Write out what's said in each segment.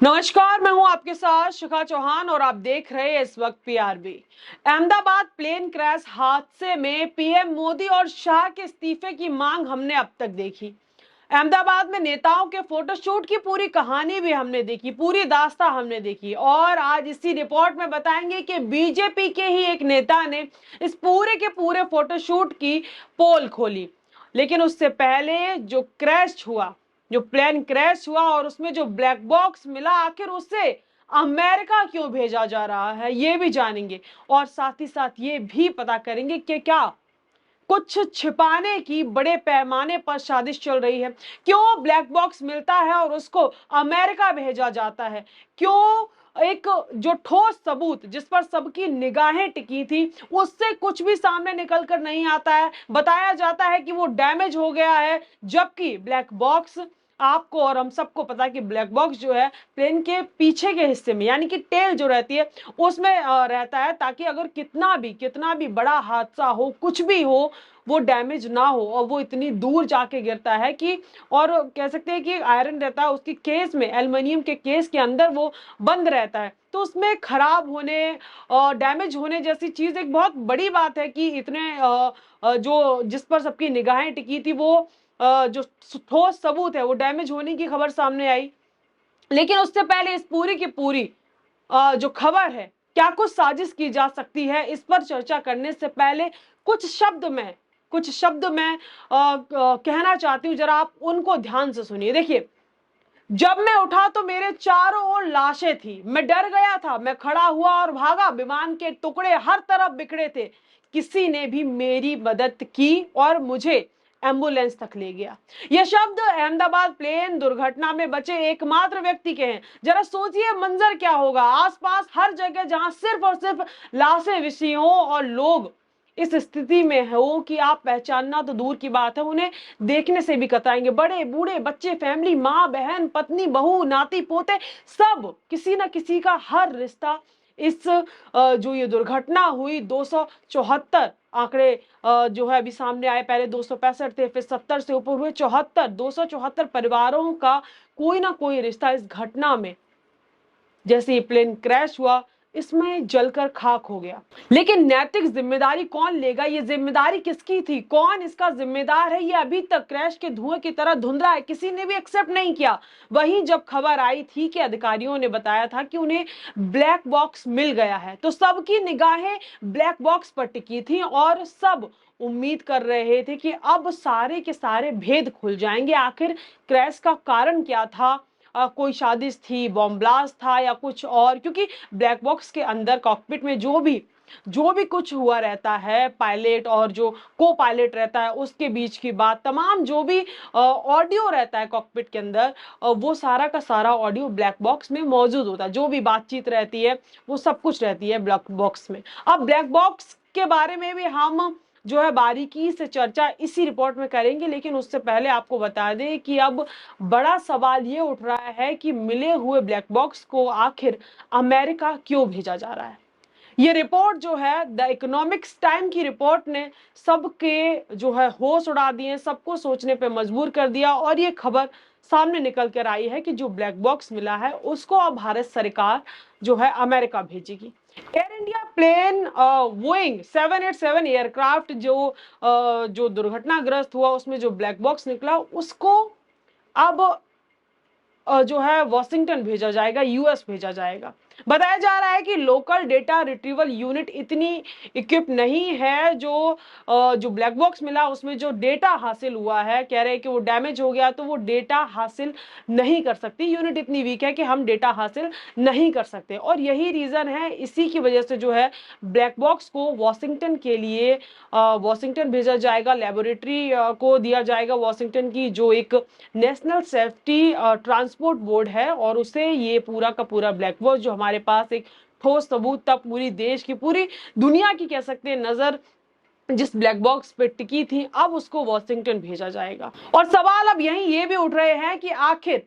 नमस्कार, मैं हूं आपके साथ शिखा चौहान और आप देख रहे हैं इस वक्त पीआरबी। अहमदाबाद प्लेन क्रैश हादसे में पीएम मोदी और शाह के इस्तीफे की मांग हमने अब तक देखी। अहमदाबाद में नेताओं के फोटोशूट की पूरी कहानी भी हमने देखी, पूरी दास्तां हमने देखी और आज इसी रिपोर्ट में बताएंगे कि बीजेपी के ही एक नेता ने इस पूरे के पूरे फोटोशूट की पोल खोली। लेकिन उससे पहले जो प्लेन क्रैश हुआ और उसमें जो ब्लैक बॉक्स मिला, आखिर उसे अमेरिका क्यों भेजा जा रहा है, ये भी जानेंगे। और साथ ही साथ ये भी पता करेंगे कि क्या कुछ छिपाने की बड़े पैमाने पर साजिश चल रही है, क्यों ब्लैक बॉक्स मिलता है और उसको अमेरिका भेजा जाता है, क्यों एक जो ठोस सबूत जिस पर सबकी निगाहें टिकी थी उससे कुछ भी सामने निकल कर नहीं आता है। बताया जाता है कि वो डैमेज हो गया है, जबकि ब्लैक बॉक्स, आपको और हम सबको पता है कि ब्लैक बॉक्स जो है प्लेन के पीछे के हिस्से में यानी कि टेल जो रहती है उसमें रहता है, ताकि अगर कितना भी बड़ा हादसा हो, कुछ भी हो, वो डैमेज ना हो। और वो इतनी दूर जाके गिरता है कि, और कह सकते हैं कि आयरन रहता है उसकी केस में, एल्युमिनियम के केस के अंदर वो बंद रहता है, तो उसमें खराब होने और डैमेज होने जैसी चीज एक बहुत बड़ी बात है कि इतने जो जिस पर सबकी निगाहें टिकी थी वो जो ठोस सबूत है वो डैमेज होने की खबर सामने आई। लेकिन उससे पहले इस पूरी की पूरी जो खबर है, क्या कुछ साजिश की जा सकती है, इस पर चर्चा करने से पहले कुछ शब्द मैं कहना चाहती हूँ, जरा आप उनको ध्यान से सुनिए। देखिए, जब मैं उठा तो मेरे चारों ओर लाशें थी, मैं डर गया था, मैं खड़ा हुआ और भागा, विमान के टुकड़े हर तरफ बिखरे थे, किसी ने भी मेरी मदद की और मुझे एम्बुलेंस तक ले गया। ये शब्द अहमदाबाद प्लेन दुर्घटना में बचे एकमात्र व्यक्ति के हैं। जरा सोचिए मंजर क्या होगा, आसपास हर जगह जहां सिर्फ और सिर्फ लाशें बिछी हों और लोग इस स्थिति में हो कि आप पहचानना तो दूर की बात है, उन्हें देखने से भी कतराएंगे। बड़े बूढ़े बच्चे, फैमिली, माँ बहन, पत्नी, बहू, नाती पोते, सब किसी ना किसी का हर रिश्ता इस जो ये दुर्घटना हुई 274 आंकड़े जो है अभी सामने आए, पहले 265 थे, फिर 70 से ऊपर हुए 74, 274 परिवारों का कोई ना कोई रिश्ता इस घटना में, जैसे ये प्लेन क्रैश हुआ, इसमें जलकर खाक हो गया। लेकिन नैतिक जिम्मेदारी कौन लेगा, ये जिम्मेदारी किसकी थी, कौन इसका जिम्मेदार है, ये अभी तक क्रैश के धुएं की तरह धुंधला है, किसी ने भी एक्सेप्ट नहीं किया। वहीं जब खबर आई थी कि अधिकारियों ने बताया था कि उन्हें ब्लैक बॉक्स मिल गया है, तो सबकी निगाहें ब्लैक बॉक्स पर टिकी थी और सब उम्मीद कर रहे थे कि अब सारे के सारे भेद खुल जाएंगे। आखिर क्रैश का कारण क्या था, कोई साजिश थी, बॉम्ब ब्लास्ट था या कुछ और, क्योंकि ब्लैक बॉक्स के अंदर कॉकपिट में जो भी कुछ हुआ रहता है, पायलट और जो को पायलट रहता है उसके बीच की बात, तमाम जो भी ऑडियो रहता है कॉकपिट के अंदर, वो सारा का सारा ऑडियो ब्लैक बॉक्स में मौजूद होता है। जो भी बातचीत रहती है वो सब कुछ रहती है ब्लैक बॉक्स में। अब ब्लैक बॉक्स के बारे में भी हम जो है बारीकी से चर्चा इसी रिपोर्ट में करेंगे, लेकिन उससे पहले आपको बता दें कि अब बड़ा सवाल ये उठ रहा है कि मिले हुए ब्लैक बॉक्स को आखिर अमेरिका क्यों भेजा जा रहा है। ये रिपोर्ट जो है द इकोनॉमिक्स टाइम की रिपोर्ट ने सबके जो है होश उड़ा दिए, सबको सोचने पे मजबूर कर दिया और ये खबर सामने निकल कर आई है कि जो ब्लैक बॉक्स मिला है उसको अब भारत सरकार जो है अमेरिका भेजेगी। Air India plane Boeing 787 aircraft जो दुर्घटनाग्रस्त हुआ उसमें जो ब्लैक बॉक्स निकला उसको अब जो है वॉशिंगटन भेजा जाएगा, यूएस भेजा जाएगा। बताया जा रहा है कि लोकल डेटा रिट्रीवल यूनिट इतनी इक्विप नहीं है, जो ब्लैक बॉक्स मिला उसमें जो डेटा हासिल हुआ है, कह रहे हैं कि वो डैमेज हो गया तो वो डेटा हासिल नहीं कर सकती, यूनिट इतनी वीक है कि हम डेटा हासिल नहीं कर सकते। और यही रीजन है, इसी की वजह से जो है ब्लैक बॉक्स को वॉशिंगटन के लिए वॉशिंगटन भेजा जाएगा, लेबोरेटरी को दिया जाएगा वॉशिंगटन की, जो एक नेशनल सेफ्टी ट्रांसपोर्ट बोर्ड है, और उसे ये पूरा का पूरा ब्लैक बॉक्स जो हमारे पास एक ठोस सबूत था, पूरी देश की, पूरी दुनिया की कह सकते हैं नजर जिस ब्लैक बॉक्स पे टिकी थी, अब उसको वॉशिंगटन भेजा जाएगा। और सवाल अब यही ये भी उठ रहे हैं कि आखिर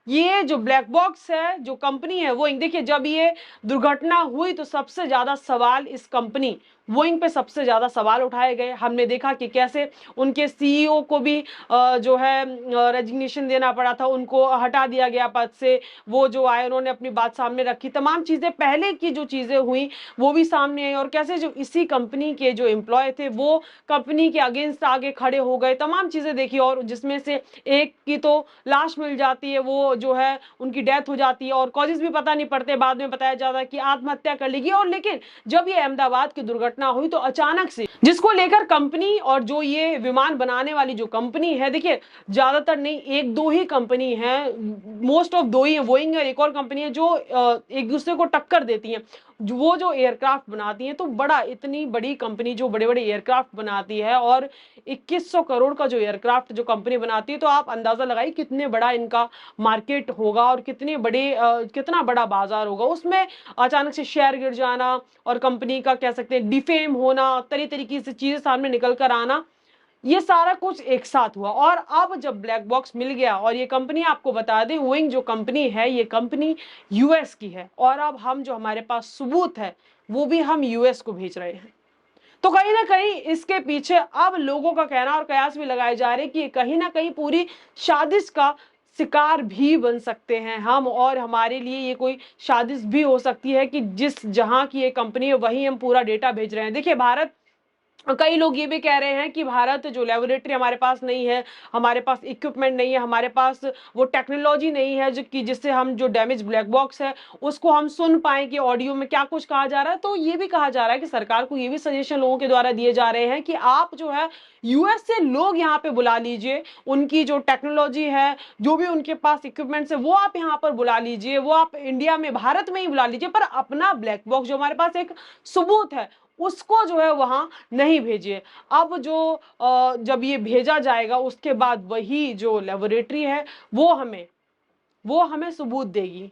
ये जो ब्लैक बॉक्स है, जो कंपनी है वो, देखिए जब ये दुर्घटना हुई तो सबसे ज्यादा सवाल इस कंपनी बोइंग पे सबसे ज्यादा सवाल उठाए गए। हमने देखा कि कैसे उनके सीईओ को भी जो है रेजिग्नेशन देना पड़ा था, उनको हटा दिया गया पद से। वो जो आए उन्होंने अपनी बात सामने रखी, तमाम चीजें पहले की जो चीजें हुई वो भी सामने आई, और कैसे जो इसी कंपनी के जो एम्प्लॉय थे वो कंपनी के अगेंस्ट आगे खड़े हो गए, तमाम चीजें देखी। और जिसमें से एक की तो लाश मिल जाती है, वो जो है उनकी डेथ हो जाती है और कॉजेज भी पता नहीं पड़ते, बाद में बताया जाता है कि आत्महत्या कर लेगी। और लेकिन जब ये अहमदाबाद की दुर्घटना हुई तो अचानक से जिसको लेकर कंपनी और जो ये विमान बनाने वाली जो कंपनी है, देखिए ज्यादातर नहीं, एक दो ही कंपनी है, मोस्ट ऑफ दो ही है, बोइंग और एक और कंपनी है जो एक दूसरे को टक्कर देती है, वो जो एयरक्राफ्ट बनाती है। तो बड़ा, इतनी बड़ी कंपनी जो बड़े बड़े एयरक्राफ्ट बनाती है और 2100 करोड़ का जो एयरक्राफ्ट जो कंपनी बनाती है, तो आप अंदाजा लगाइए कितने बड़ा इनका मार्केट होगा और कितने बड़े कितना बड़ा बाजार होगा। उसमें अचानक से शेयर गिर जाना और कंपनी का कह सकते हैं डिफेम होना, तरह तरीके से चीजें सामने निकल कर आना, ये सारा कुछ एक साथ हुआ। और अब जब ब्लैक बॉक्स मिल गया, और ये कंपनी आपको बता दें, बोइंग जो कंपनी है ये कंपनी यूएस की है, और अब हम जो हमारे पास सबूत है वो भी हम यूएस को भेज रहे हैं। तो कहीं ना कहीं इसके पीछे अब लोगों का कहना और कयास भी लगाए जा रहे हैं कि कहीं ना कहीं पूरी साजिश का शिकार भी बन सकते हैं हम, और हमारे लिए ये कोई साजिश भी हो सकती है कि जिस जहां की ये कंपनी है वहीं हम पूरा डेटा भेज रहे हैं। देखिए भारत, कई लोग ये भी कह रहे हैं कि भारत जो लेबोरेटरी हमारे पास नहीं है, हमारे पास इक्विपमेंट नहीं है, हमारे पास वो टेक्नोलॉजी नहीं है जो कि जिससे हम जो डैमेज ब्लैक बॉक्स है उसको हम सुन पाए कि ऑडियो में क्या कुछ कहा जा रहा है। तो ये भी कहा जा रहा है कि सरकार को ये भी सजेशन लोगों के द्वारा दिए जा रहे हैं कि आप जो है यूएस से लोग यहाँ पे बुला लीजिए, उनकी जो टेक्नोलॉजी है, जो भी उनके पास इक्विपमेंट्स है, वो आप यहाँ पर बुला लीजिए, वो आप इंडिया में, भारत में ही बुला लीजिए, पर अपना ब्लैक बॉक्स जो हमारे पास एक सबूत है उसको जो है वहां नहीं भेजिए। अब जो जब ये भेजा जाएगा उसके बाद वही जो लेबोरेटरी है वो हमें सबूत देगी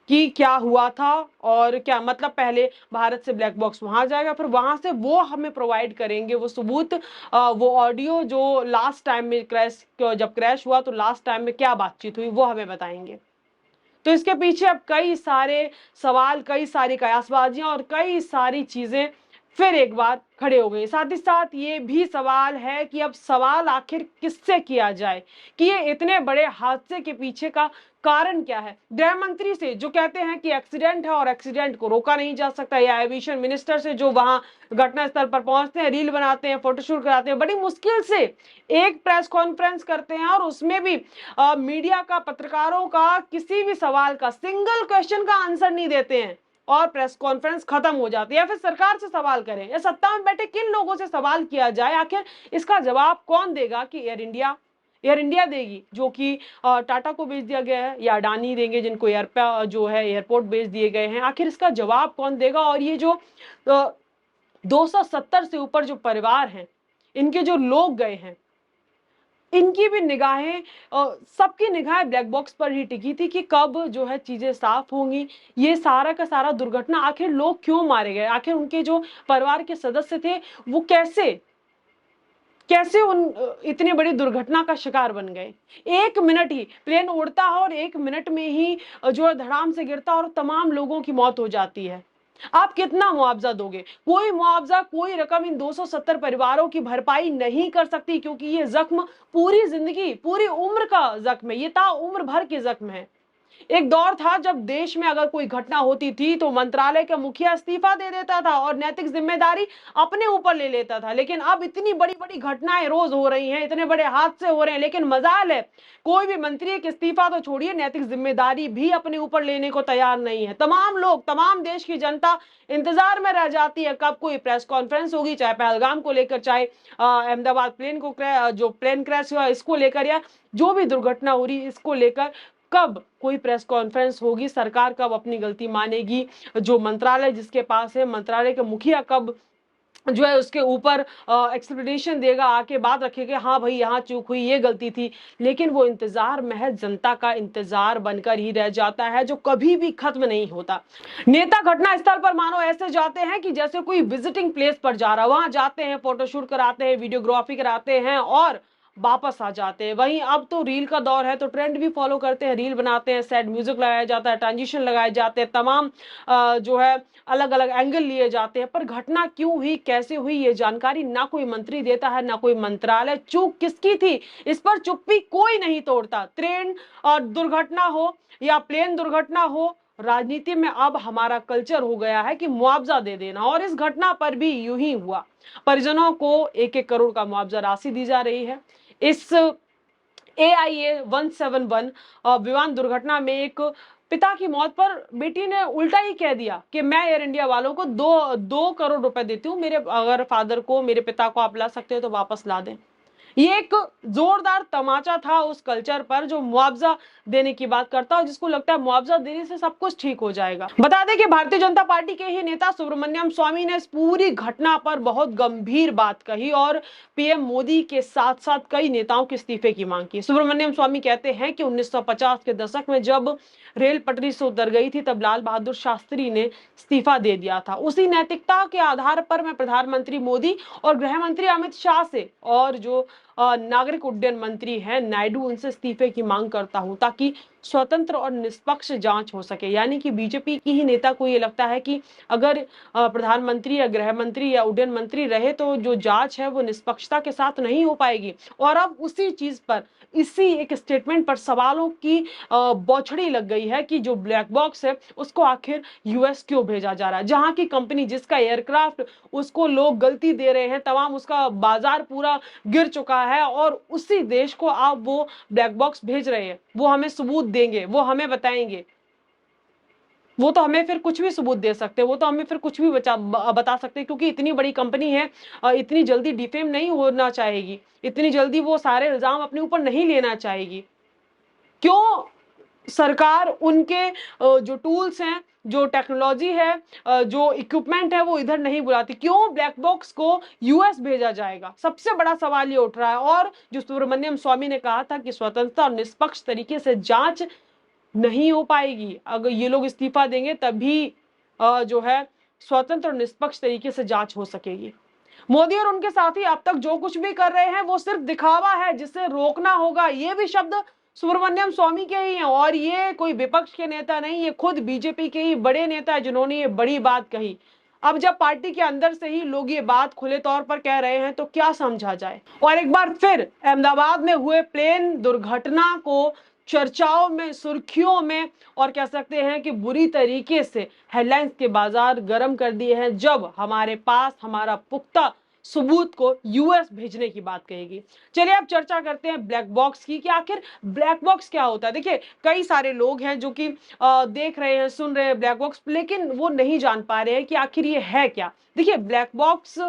कि क्या हुआ था, और क्या मतलब पहले भारत से ब्लैक बॉक्स वहां जाएगा, फिर वहां से वो हमें प्रोवाइड करेंगे वो सबूत, वो ऑडियो जो लास्ट टाइम में जब क्रैश हुआ तो लास्ट टाइम में क्या बातचीत हुई वो हमें बताएंगे। तो इसके पीछे अब कई सारे सवाल, कई सारी कयासबाजियां और कई सारी चीजें फिर एक बार खड़े हो गए। साथ ही साथ ये भी सवाल है कि अब सवाल आखिर किससे किया जाए कि ये इतने बड़े हादसे के पीछे का कारण क्या है। गृह मंत्री से जो कहते हैं कि एक्सीडेंट है और एक्सीडेंट को रोका नहीं जा सकता, या एविएशन मिनिस्टर से जो वहां घटनास्थल पर पहुंचते हैं, रील बनाते हैं, फोटोशूट कराते हैं, बड़ी मुश्किल से एक प्रेस कॉन्फ्रेंस करते हैं, और उसमें भी मीडिया का, पत्रकारों का किसी भी सवाल का, सिंगल क्वेश्चन का आंसर नहीं देते हैं और प्रेस कॉन्फ्रेंस खत्म हो जाती है। या फिर सरकार से सवाल करें, या सत्ता में बैठे किन लोगों से सवाल किया जाए, आखिर इसका जवाब कौन देगा? कि एयर इंडिया देगी जो कि टाटा को भेज दिया गया है, या अडानी देंगे जिनको एयरपोर्ट भेज दिए गए हैं, आखिर इसका जवाब कौन देगा? और ये जो 270 से ऊपर जो परिवार हैं, इनके जो लोग गए हैं, इनकी भी निगाहें, सबकी निगाहें ब्लैक बॉक्स पर ही टिकी थी कि कब जो है चीजें साफ होंगी। ये सारा का सारा दुर्घटना, आखिर लोग क्यों मारे गए, आखिर उनके जो परिवार के सदस्य थे वो कैसे उन इतनी बड़ी दुर्घटना का शिकार बन गए। एक मिनट ही प्लेन उड़ता है और एक मिनट में ही जो है धड़ाम से गिरता और तमाम लोगों की मौत हो जाती है। आप कितना मुआवजा दोगे? कोई मुआवजा, कोई रकम इन 270 परिवारों की भरपाई नहीं कर सकती, क्योंकि ये जख्म पूरी जिंदगी, पूरी उम्र का जख्म है, ये उम्र भर के जख्म है। एक दौर था जब देश में अगर कोई घटना होती थी तो मंत्रालय का मुखिया इस्तीफा दे देता था और नैतिक जिम्मेदारी अपने ऊपर ले लेता था। लेकिन अब इतनी बड़ी बड़ी घटनाएं रोज हो रही हैं, इतने बड़े हादसे हो रहे हैं, लेकिन मजाल है कोई भी मंत्री एक इस्तीफा तो छोड़िए, नैतिक जिम्मेदारी भी अपने ऊपर लेने को तैयार नहीं है। तमाम लोग, तमाम देश की जनता इंतजार में रह जाती है कब कोई प्रेस कॉन्फ्रेंस होगी, चाहे पहलगाम को लेकर, चाहे अहमदाबाद प्लेन क्रैश हुआ इसको लेकर, या जो भी दुर्घटना हो रही इसको लेकर, कब कोई प्रेस कॉन्फ्रेंस होगी, सरकार कब अपनी गलती मानेगी, जो मंत्रालय जिसके पास है, मंत्रालय के मुखिया कब जो है उसके ऊपर एक्सप्लेनेशन देगा, आके बात रखेगा, हाँ भाई यहाँ चूक हुई, ये गलती थी। लेकिन वो इंतजार महज जनता का इंतजार बनकर ही रह जाता है, जो कभी भी खत्म नहीं होता। नेता घटना स्थल पर मानो ऐसे जाते हैं कि जैसे कोई विजिटिंग प्लेस पर जा रहा है, वहां जाते हैं, फोटोशूट कराते हैं, वीडियोग्राफी कराते हैं, और वापस आ जाते हैं। वहीं अब तो रील का दौर है तो ट्रेंड भी फॉलो करते हैं, रील बनाते हैं, सैड म्यूजिक लगाया जाता है, ट्रांजिशन लगाए जाते हैं, तमाम जो है अलग अलग एंगल लिए जाते हैं। पर घटना क्यों हुई, कैसे हुई, ये जानकारी ना कोई मंत्री देता है ना कोई मंत्रालय। चूक किसकी थी इस पर चुप्पी कोई नहीं तोड़ता। ट्रेन दुर्घटना हो या प्लेन दुर्घटना हो, राजनीति में अब हमारा कल्चर हो गया है कि मुआवजा दे देना। और इस घटना पर भी यूं ही हुआ। परिजनों को 1-1 करोड़ का मुआवजा राशि दी जा रही है। इस AIA 171 विमान दुर्घटना में एक पिता की मौत पर बेटी ने उल्टा ही कह दिया कि मैं एयर इंडिया वालों को 2 करोड़ रुपए देती हूँ, मेरे अगर फादर को, मेरे पिता को आप ला सकते हो तो वापस ला दें। ये एक जोरदार तमाचा था उस कल्चर पर जो मुआवजा देने की बात करता है, जिसको लगता है मुआवजा देने से सब कुछ ठीक हो जाएगा। बता दें कि भारतीय जनता पार्टी के ही नेता सुब्रमण्यम स्वामी ने इस पूरी घटना पर बहुत गंभीर बात कही और पीएम मोदी के साथ साथ कई नेताओं के इस्तीफे की मांग की। सुब्रमण्यम स्वामी कहते हैं कि 1950 के दशक में जब रेल पटरी से उतर गई थी तब लाल बहादुर शास्त्री ने इस्तीफा दे दिया था। उसी नैतिकता के आधार पर मैं प्रधानमंत्री मोदी और गृह मंत्री अमित शाह से और जो नागरिक उड्डयन मंत्री हैं नायडू, उनसे इस्तीफे की मांग करता हूं ताकि स्वतंत्र और निष्पक्ष जांच हो सके। यानी कि बीजेपी की ही नेता को ये लगता है कि अगर प्रधानमंत्री या गृह मंत्री या उड्डयन मंत्री रहे तो जो जांच है वो निष्पक्षता के साथ नहीं हो पाएगी। और अब उसी चीज पर, इसी एक स्टेटमेंट पर सवालों की बौछड़ी लग गई है कि जो ब्लैक बॉक्स है उसको आखिर यूएस क्यों भेजा जा रहा है, जहां की कंपनी, जिसका एयरक्राफ्ट, उसको लोग गलती दे रहे हैं, तमाम उसका बाजार पूरा गिर चुका है और उसी देश को आप वो ब्लैक बॉक्स भेज रहे हैं। वो हमें सबूत देंगे, वो हमें बताएंगे, वो तो हमें फिर कुछ भी सबूत दे सकते हैं, वो तो हमें फिर कुछ भी बता सकते हैं, क्योंकि इतनी बड़ी कंपनी है, इतनी जल्दी डिफेम नहीं होना चाहेगी, इतनी जल्दी वो सारे इल्जाम अपने ऊपर नहीं लेना चाहेगी। क्यों सरकार उनके जो टूल्स हैं, जो टेक्नोलॉजी है, जो इक्विपमेंट है वो इधर नहीं बुलाती? क्यों ब्लैक बॉक्स को यूएस भेजा जाएगा? सबसे बड़ा सवाल ये उठ रहा है। और जो सुब्रमण्यम स्वामी ने कहा था कि स्वतंत्रता और निष्पक्ष तरीके से जांच नहीं हो पाएगी, अगर ये लोग इस्तीफा देंगे तभी जो है स्वतंत्र और निष्पक्ष तरीके से जांच हो सकेगी। मोदी और उनके साथी अब तक जो कुछ भी कर रहे हैं वो सिर्फ दिखावा है जिसे रोकना होगा। ये भी शब्द सुब्रमण्यम स्वामी के ही हैं और ये कोई विपक्ष के नेता नहीं, ये खुद बीजेपी के ही बड़े नेता है जिन्होंने ये बड़ी बात कही। अब जब पार्टी के अंदर से ही लोग ये बात खुले तौर पर कह रहे हैं तो क्या समझा जाए। और एक बार फिर अहमदाबाद में हुए प्लेन दुर्घटना को चर्चाओं में, सुर्खियों में और कह सकते हैं कि बुरी तरीके से हेडलाइंस के बाजार गर्म कर दिए हैं, जब हमारे पास हमारा पुख्ता सबूत को यूएस भेजने की बात कहेगी। चलिए अब चर्चा करते हैं ब्लैक बॉक्स की कि आखिर ब्लैक बॉक्स क्या होता है। देखिए कई सारे लोग हैं जो कि देख रहे हैं, सुन रहे हैं ब्लैक बॉक्स, लेकिन वो नहीं जान पा रहे हैं कि आखिर ये है क्या। देखिए ब्लैक बॉक्स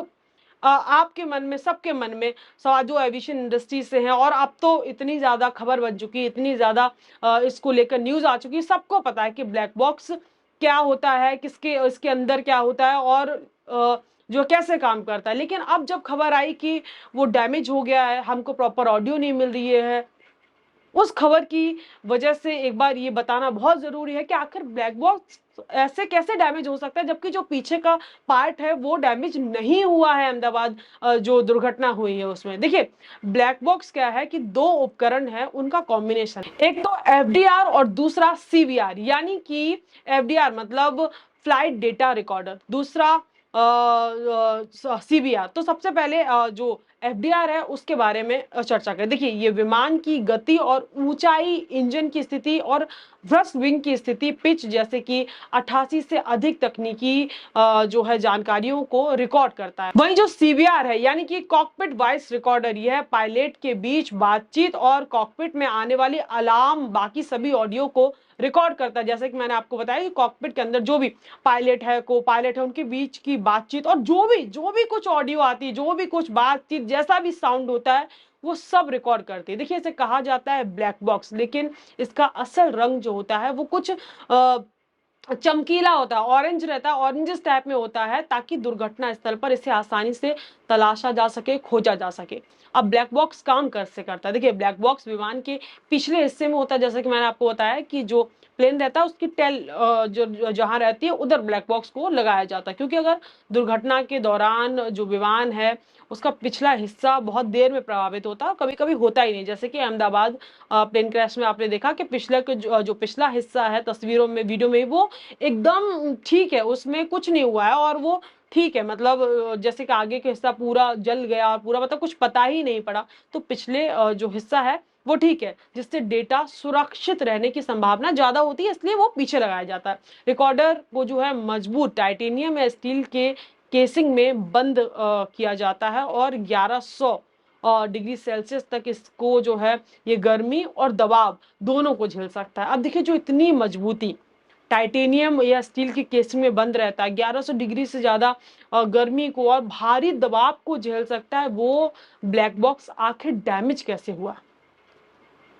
आपके मन में, सबके मन में सवाल जो एविएशन इंडस्ट्री से हैं, और अब तो इतनी ज्यादा खबर बन चुकी है, इतनी ज्यादा इसको लेकर न्यूज आ चुकी है, सबको पता है कि ब्लैक बॉक्स क्या होता है, किसके इसके अंदर क्या होता है और जो कैसे काम करता है। लेकिन अब जब खबर आई कि वो डैमेज हो गया है, हमको प्रॉपर ऑडियो नहीं मिल रही है, उस खबर की वजह से एक बार ये बताना बहुत जरूरी है कि आखिर ब्लैक बॉक्स ऐसे कैसे डैमेज हो सकता है, जबकि जो पीछे का पार्ट है वो डैमेज नहीं हुआ है। अहमदाबाद जो दुर्घटना हुई है उसमें देखिए ब्लैक बॉक्स क्या है कि दो उपकरण है, उनका कॉम्बिनेशन, एक तो एफडीआर और दूसरा सीवीआर। यानी कि एफडीआर मतलब फ्लाइट डेटा रिकॉर्डर, दूसरा सीवीआर। तो सबसे पहले जो एफडीआर है उसके बारे में चर्चा करें। देखिए ये विमान की गति और ऊंचाई, इंजन की स्थिति और थ्रस्ट विंग की स्थिति, पिच जैसे कि 88 से अधिक तकनीकी जो है जानकारियों को रिकॉर्ड करता है। वहीं जो सीवीआर है यानी कि कॉकपिट वॉइस रिकॉर्डर, यह पायलट के बीच बातचीत और कॉकपिट में आने वाली अलार्म, बाकी सभी ऑडियो को रिकॉर्ड करता है। जैसे कि मैंने आपको बताया कि कॉकपिट के अंदर जो भी पायलट है, को पायलट है, उनके बीच की बातचीत और जो भी कुछ ऑडियो आती है, जो भी कुछ बातचीत, जैसा भी साउंड होता है वो सब रिकॉर्ड करती है। देखिए इसे कहा जाता है ब्लैक बॉक्स, लेकिन इसका असल रंग जो होता है वो कुछ चमकीला होता है, ऑरेंज रहता है, ऑरेंज टाइप में होता है, ताकि दुर्घटना स्थल पर इसे आसानी से तलाशा जा सके, खोजा जा सके। अब ब्लैक बॉक्स काम कैसे करता है? देखिए ब्लैक बॉक्स विमान के पिछले हिस्से में होता है, जैसे कि मैंने आपको बताया कि जो प्लेन रहता है उसकी टेल जो जहां रहती है उधर ब्लैक बॉक्स को लगाया जाता है, क्योंकि अगर दुर्घटना के दौरान जो विमान है उसका पिछला हिस्सा बहुत देर में प्रभावित होता है और कभी कभी होता ही नहीं, जैसे कि अहमदाबाद प्लेन क्रैश में आपने देखा कि पिछले जो पिछला हिस्सा है तस्वीरों में वीडियो में वो एकदम ठीक है, उसमें कुछ नहीं हुआ है और वो ठीक है, मतलब जैसे कि आगे का हिस्सा पूरा जल गया और पूरा मतलब कुछ पता ही नहीं पड़ा, तो पिछले जो हिस्सा है वो ठीक है, जिससे डेटा सुरक्षित रहने की संभावना ज्यादा होती है, इसलिए वो पीछे लगाया जाता है। रिकॉर्डर को जो है मजबूत टाइटेनियम या स्टील के केसिंग में बंद किया जाता है और 1100 डिग्री सेल्सियस तक इसको जो है ये गर्मी और दबाव दोनों को झेल सकता है। अब देखिए जो इतनी मजबूती टाइटेनियम या स्टील की केसिंग में बंद रहता है, 1100 डिग्री से ज्यादा गर्मी को और भारी दबाव को झेल सकता है, वो ब्लैक बॉक्स आखिर डैमेज कैसे हुआ?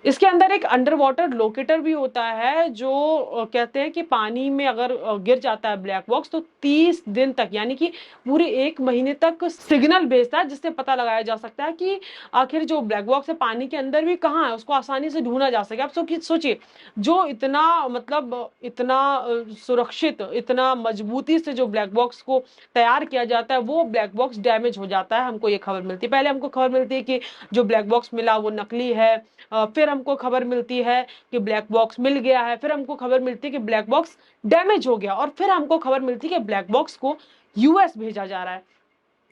इसके अंदर एक अंडर वाटर लोकेटर भी होता है जो कहते हैं कि पानी में अगर गिर जाता है ब्लैक बॉक्स तो 30 दिन तक यानी कि पूरे 1 महीने तक सिग्नल भेजता है, जिससे पता लगाया जा सकता है कि आखिर जो ब्लैक बॉक्स है पानी के अंदर भी कहाँ है, उसको आसानी से ढूंढा जा सके। आप सोचिए जो इतना मतलब इतना सुरक्षित इतना मजबूती से जो ब्लैक बॉक्स को तैयार किया जाता है वो ब्लैक बॉक्स डैमेज हो जाता है। हमको ये खबर मिलती है, पहले हमको खबर मिलती है कि जो ब्लैक बॉक्स मिला वो नकली है, फिर हमको खबर मिलती है कि ब्लैक बॉक्स मिल गया है, फिर हमको खबर मिलती है कि ब्लैक बॉक्स डैमेज हो गया और फिर हमको खबर मिलती है कि ब्लैक बॉक्स को यूएस भेजा जा रहा है।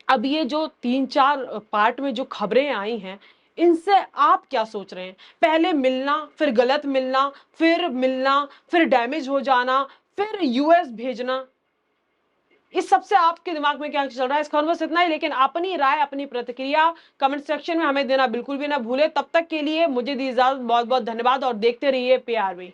अब ये जो 3-4 पार्ट में जो खबरें आई हैं इनसे आप क्या सोच रहे हैं? पहले मिलना, फिर गलत मिलना, फिर डैमेज हो जाना, फिर यूएस भेजना, इस सबसे आपके दिमाग में क्या चल रहा है? इस खबर बस इतना ही, लेकिन अपनी राय अपनी प्रतिक्रिया कमेंट सेक्शन में हमें देना बिल्कुल भी ना भूले। तब तक के लिए मुझे दी इजाजत, बहुत बहुत धन्यवाद और देखते रहिए पीआरबी।